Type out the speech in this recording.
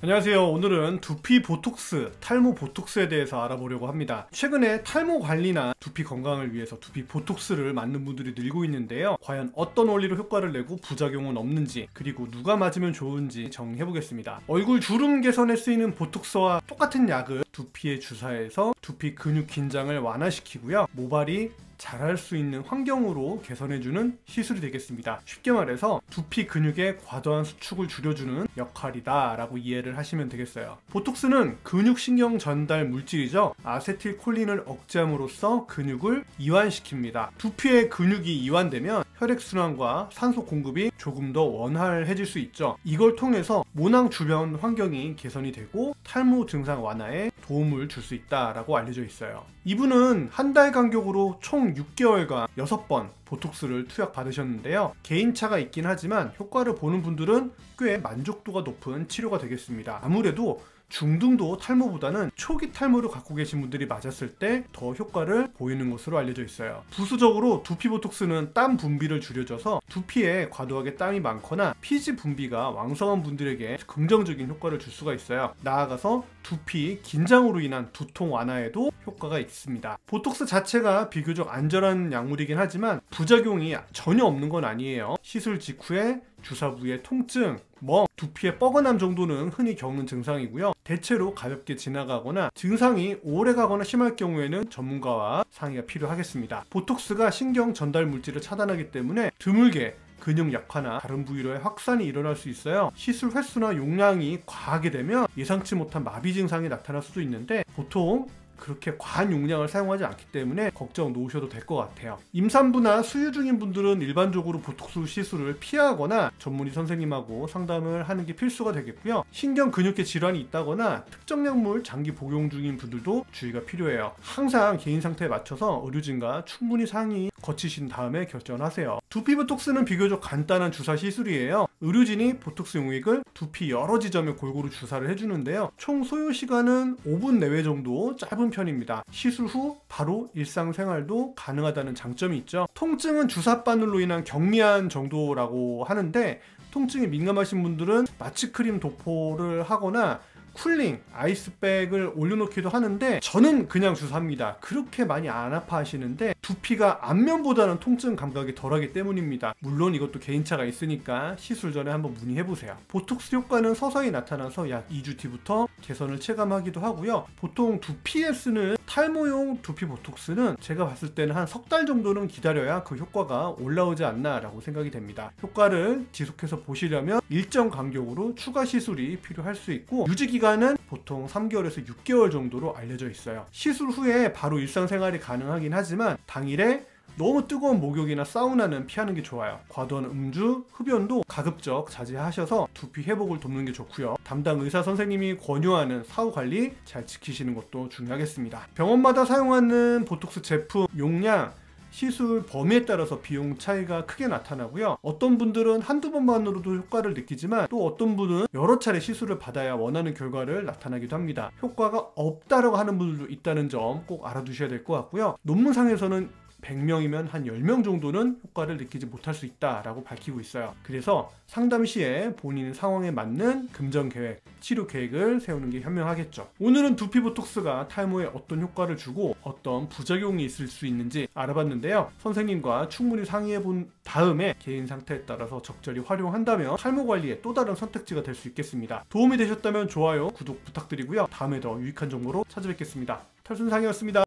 안녕하세요. 오늘은 두피 보톡스, 탈모 보톡스에 대해서 알아보려고 합니다. 최근에 탈모 관리나 두피 건강을 위해서 두피 보톡스를 맞는 분들이 늘고 있는데요. 과연 어떤 원리로 효과를 내고 부작용은 없는지, 그리고 누가 맞으면 좋은지 정리해 보겠습니다. 얼굴 주름 개선에 쓰이는 보톡스와 똑같은 약을 두피에 주사해서 두피 근육 긴장을 완화시키고요. 모발이 자랄 수 있는 환경으로 개선해주는 시술이 되겠습니다. 쉽게 말해서 두피 근육의 과도한 수축을 줄여주는 역할이다 라고 이해를 하시면 되겠어요. 보톡스는 근육신경 전달 물질이죠. 아세틸콜린을 억제함으로써 근육을 이완시킵니다. 두피의 근육이 이완되면 혈액순환과 산소 공급이 조금 더 원활해질 수 있죠. 이걸 통해서 모낭 주변 환경이 개선이 되고 탈모 증상 완화에 도움을 줄 수 있다라고 알려져 있어요. 이분은 한 달 간격으로 총 6개월간 6번 보톡스를 투약 받으셨는데요. 개인차가 있긴 하지만 효과를 보는 분들은 꽤 만족도가 높은 치료가 되겠습니다. 아무래도 중등도 탈모보다는 초기 탈모를 갖고 계신 분들이 맞았을 때 더 효과를 보이는 것으로 알려져 있어요. 부수적으로 두피 보톡스는 땀 분비를 줄여줘서 두피에 과도하게 땀이 많거나 피지 분비가 왕성한 분들에게 긍정적인 효과를 줄 수가 있어요. 나아가서 두피 긴장으로 인한 두통 완화에도 효과가 있습니다. 보톡스 자체가 비교적 안전한 약물이긴 하지만 부작용이 전혀 없는 건 아니에요. 시술 직후에 주사 부위의 통증, 멍, 두피의 뻐근함 정도는 흔히 겪는 증상이고요. 대체로 가볍게 지나가거나 증상이 오래가거나 심할 경우에는 전문가와 상의가 필요하겠습니다. 보톡스가 신경 전달 물질을 차단하기 때문에 드물게 근육 약화나 다른 부위로의 확산이 일어날 수 있어요. 시술 횟수나 용량이 과하게 되면 예상치 못한 마비 증상이 나타날 수도 있는데 보통 그렇게 과한 용량을 사용하지 않기 때문에 걱정 놓으셔도 될 것 같아요. 임산부나 수유 중인 분들은 일반적으로 보톡스 시술을 피하거나 전문의 선생님하고 상담을 하는 게 필수가 되겠고요. 신경 근육계 질환이 있다거나 특정 약물 장기 복용 중인 분들도 주의가 필요해요. 항상 개인 상태에 맞춰서 의료진과 충분히 상의 거치신 다음에 결정하세요. 두피 보톡스는 비교적 간단한 주사 시술이에요. 의료진이 보톡스 용액을 두피 여러 지점에 골고루 주사를 해주는데요. 총 소요 시간은 5분 내외 정도 짧은 편입니다. 시술 후 바로 일상생활도 가능하다는 장점이 있죠. 통증은 주사바늘로 인한 경미한 정도라고 하는데 통증에 민감하신 분들은 마취크림 도포를 하거나 쿨링, 아이스백을 올려놓기도 하는데 저는 그냥 주사합니다. 그렇게 많이 안 아파하시는데 두피가 앞면보다는 통증 감각이 덜하기 때문입니다. 물론 이것도 개인차가 있으니까 시술 전에 한번 문의해보세요. 보톡스 효과는 서서히 나타나서 약 2주 뒤부터 개선을 체감하기도 하고요. 보통 두피에 쓰는 탈모용 두피 보톡스는 제가 봤을 때는 한 석 달 정도는 기다려야 그 효과가 올라오지 않나 라고 생각이 됩니다. 효과를 지속해서 보시려면 일정 간격으로 추가 시술이 필요할 수 있고 유지기간은 보통 3개월에서 6개월 정도로 알려져 있어요. 시술 후에 바로 일상생활이 가능하긴 하지만 당일에 너무 뜨거운 목욕이나 사우나는 피하는 게 좋아요. 과도한 음주, 흡연도 가급적 자제하셔서 두피 회복을 돕는 게 좋고요. 담당 의사 선생님이 권유하는 사후 관리 잘 지키시는 것도 중요하겠습니다. 병원마다 사용하는 보톡스 제품 용량, 시술 범위에 따라서 비용 차이가 크게 나타나고요. 어떤 분들은 한두 번만으로도 효과를 느끼지만 또 어떤 분은 여러 차례 시술을 받아야 원하는 결과를 나타나기도 합니다. 효과가 없다라고 하는 분들도 있다는 점 꼭 알아두셔야 될 것 같고요. 논문상에서는 100명이면 한 10명 정도는 효과를 느끼지 못할 수 있다라고 밝히고 있어요. 그래서 상담 시에 본인 상황에 맞는 금전 계획, 치료 계획을 세우는 게 현명하겠죠. 오늘은 두피 보톡스가 탈모에 어떤 효과를 주고 어떤 부작용이 있을 수 있는지 알아봤는데요. 선생님과 충분히 상의해 본 다음에 개인 상태에 따라서 적절히 활용한다면 탈모 관리에 또 다른 선택지가 될 수 있겠습니다. 도움이 되셨다면 좋아요, 구독 부탁드리고요. 다음에 더 유익한 정보로 찾아뵙겠습니다. 탈순상이었습니다.